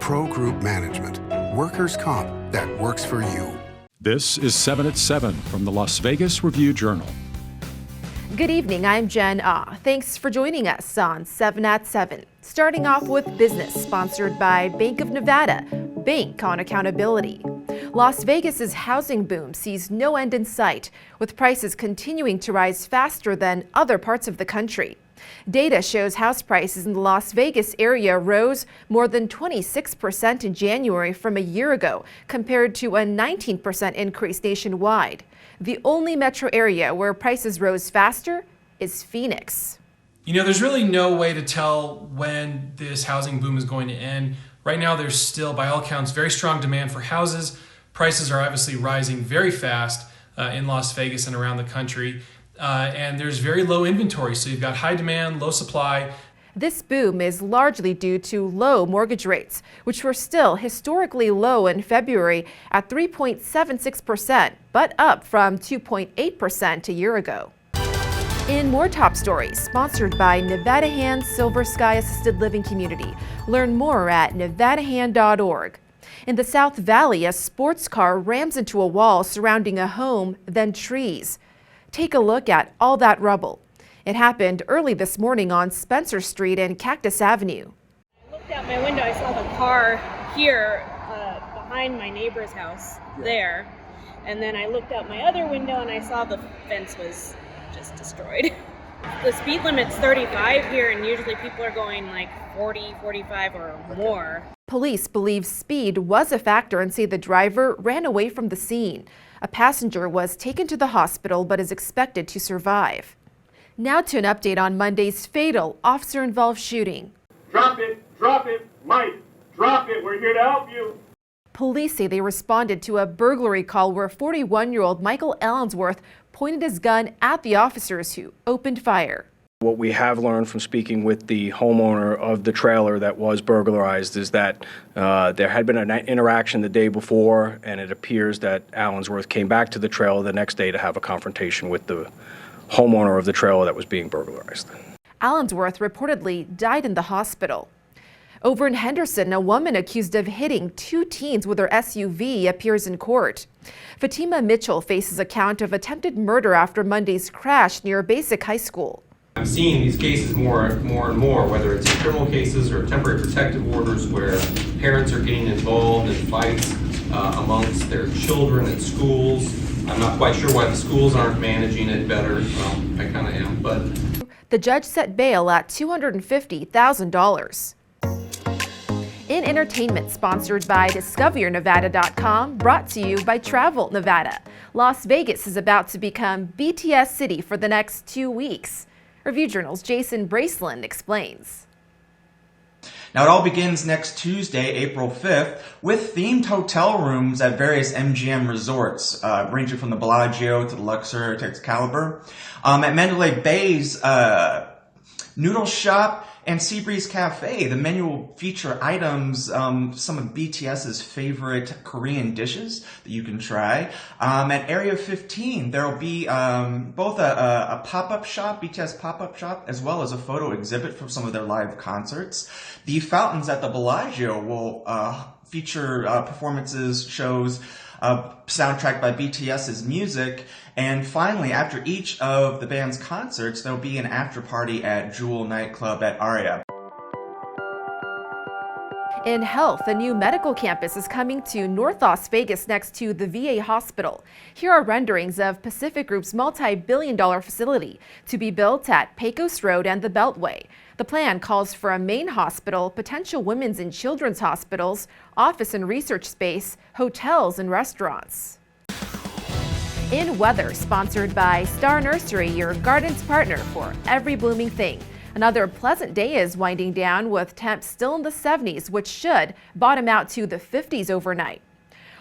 Pro Group Management. Workers' comp that works for you. This is 7 at 7 from the Las Vegas Review-Journal. Good evening, I'm Jen Ah. Thanks for joining us on 7 at 7. Starting off with business, sponsored by Bank of Nevada. Bank on accountability. Las Vegas's housing boom sees no end in sight, with prices continuing to rise faster than other parts of the country. Data shows house prices in the Las Vegas area rose more than 26% in January from a year ago, compared to a 19% increase nationwide. The only metro area where prices rose faster is Phoenix. You know, there's really no way to tell when this housing boom is going to end. Right now, there's still, by all accounts, very strong demand for houses. Prices are obviously rising very fast in Las Vegas and around the country. And there's very low inventory, so you've got high demand, low supply. This boom is largely due to low mortgage rates, which were still historically low in February at 3.76%, but up from 2.8% a year ago. In more top stories, sponsored by Nevada Hand's Silver Sky Assisted Living Community. Learn more at nevadahand.org. In the South Valley, a sports car rams into a wall surrounding a home, then trees. Take a look at all that rubble. It happened early this morning on Spencer Street and Cactus Avenue. I looked out my window, I saw the car here behind my neighbor's house there. And then I looked out my other window and I saw the fence was just destroyed. The speed limit's 35 here, and usually people are going like 40, 45 or more. Police believe speed was a factor and say the driver ran away from the scene. A passenger was taken to the hospital but is expected to survive. Now to an update on Monday's fatal officer-involved shooting. Drop it, Mike, drop it, we're here to help you. Police say they responded to a burglary call where 41-year-old Michael Allensworth pointed his gun at the officers who opened fire. What we have learned from speaking with the homeowner of the trailer that was burglarized is that there had been an interaction the day before, and it appears that Allensworth came back to the trailer the next day to have a confrontation with the homeowner of the trailer that was being burglarized. Allensworth reportedly died in the hospital. Over in Henderson, a woman accused of hitting two teens with her SUV appears in court. Fatima Mitchell faces a count of attempted murder after Monday's crash near Basic High School. I'm seeing these cases more and more, whether it's criminal cases or temporary protective orders where parents are getting involved in fights amongst their children at schools. I'm not quite sure why the schools aren't managing it better. Well, I kind of am, but... The judge set bail at $250,000. In entertainment, sponsored by DiscoverYourNevada.com, brought to you by Travel Nevada. Las Vegas is about to become BTS City for the next 2 weeks. Review Journal's Jason Braceland explains. Now, it all begins next Tuesday, April 5th, with themed hotel rooms at various MGM resorts, ranging from the Bellagio to the Luxor to Excalibur. At Mandalay Bay's Noodle Shop and Seabreeze Cafe, the menu will feature items, some of BTS's favorite Korean dishes that you can try. At Area 15, there will be both a pop-up shop, BTS pop-up shop, as well as a photo exhibit from some of their live concerts. The fountains at the Bellagio will feature performances, shows, soundtracked by BTS's music. And finally, after each of the band's concerts, there will be an after party at Jewel nightclub at Aria. In health, a new medical campus is coming to North Las Vegas next to the VA hospital. Here are renderings of Pacific Group's multi-billion-dollar facility to be built at Pecos Road and the Beltway. The plan calls for a main hospital, potential women's and children's hospitals, office and research space, hotels, and restaurants. In weather, sponsored by Star Nursery, your garden's partner for every blooming thing. Another pleasant day is winding down with temps still in the 70s, which should bottom out to the 50s overnight.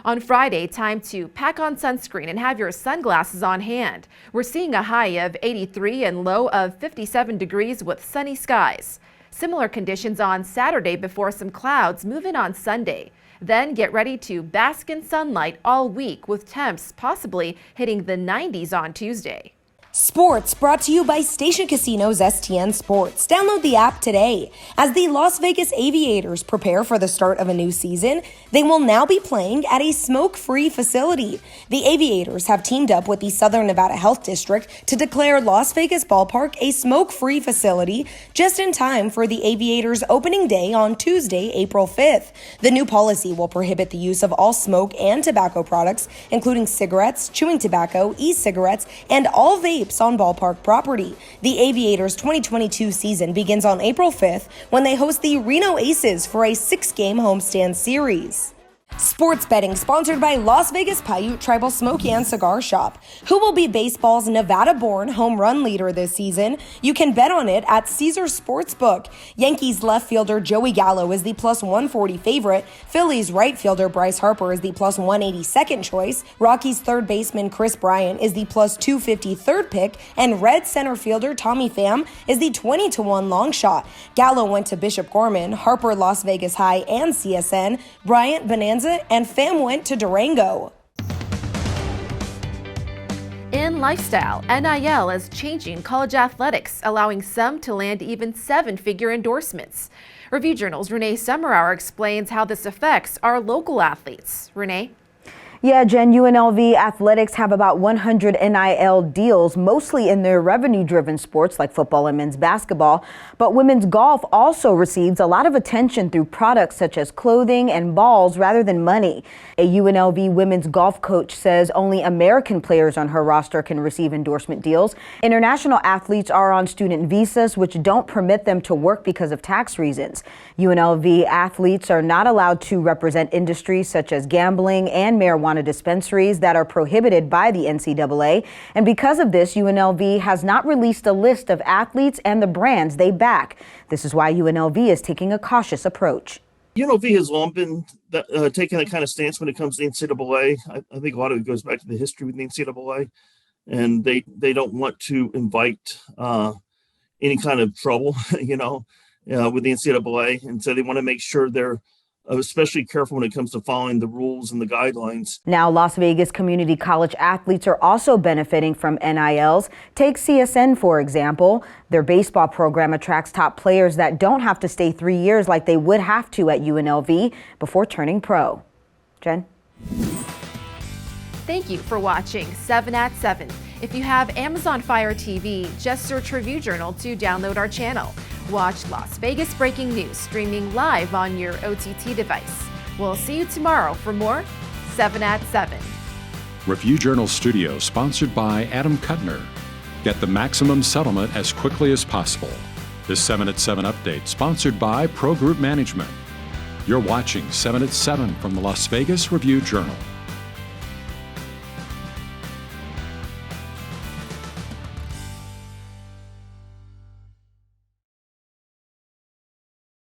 On Friday, time to pack on sunscreen and have your sunglasses on hand. We're seeing a high of 83 and low of 57 degrees with sunny skies. Similar conditions on Saturday before some clouds move in on Sunday. Then get ready to bask in sunlight all week with temps possibly hitting the 90s on Tuesday. Sports brought to you by Station Casinos STN Sports. Download the app today. As the Las Vegas Aviators prepare for the start of a new season, they will now be playing at a smoke-free facility. The Aviators have teamed up with the Southern Nevada Health District to declare Las Vegas Ballpark a smoke-free facility just in time for the Aviators opening day on Tuesday, April 5th. The new policy will prohibit the use of all smoke and tobacco products, including cigarettes, chewing tobacco, e-cigarettes, and all vapes on ballpark property. The Aviators 2022 season begins on April 5th when they host the Reno Aces for a 6-game homestand series. Sports betting sponsored by Las Vegas Paiute Tribal Smoky and Cigar Shop. Who will be baseball's Nevada-born home run leader this season? You can bet on it at Caesars Sportsbook. Yankees left fielder Joey Gallo is the plus 140 favorite. Phillies right fielder Bryce Harper is the plus 180 second choice. Rockies third baseman Chris Bryant is the plus 250 third pick. And Red center fielder Tommy Pham is the 20-1 long shot. Gallo went to Bishop Gorman, Harper Las Vegas High and CSN, Bryant Bonanza, and Pham went to Durango. In lifestyle, NIL is changing college athletics, allowing some to land even 7-figure endorsements. Review Journal's Renee Summerhour explains how this affects our local athletes. Renee? Yeah, Jen, UNLV athletics have about 100 NIL deals, mostly in their revenue-driven sports like football and men's basketball. But women's golf also receives a lot of attention through products such as clothing and balls rather than money. A UNLV women's golf coach says only American players on her roster can receive endorsement deals. International athletes are on student visas, which don't permit them to work because of tax reasons. UNLV athletes are not allowed to represent industries such as gambling and marijuana dispensaries that are prohibited by the NCAA. And because of this, UNLV has not released a list of athletes and the brands they back. This is why UNLV is taking a cautious approach. UNLV has long been taking that kind of stance when it comes to the NCAA. I think a lot of it goes back to the history with the NCAA, and they don't want to invite any kind of trouble, with the NCAA, and so they want to make sure they're especially careful when it comes to following the rules and the guidelines. Now, Las Vegas community college athletes are also benefiting from NILs. Take CSN, for example. Their baseball program attracts top players that don't have to stay 3 years like they would have to at UNLV before turning pro. Jen? Thank you for watching 7 at 7. If you have Amazon Fire TV, just search Review Journal to download our channel. Watch Las Vegas breaking news streaming live on your OTT device. We'll see you tomorrow for more 7 at 7. Review Journal Studio sponsored by Adam Kuttner. Get the maximum settlement as quickly as possible. This 7 at 7 update sponsored by Pro Group Management. You're watching 7 at 7 from the Las Vegas Review Journal.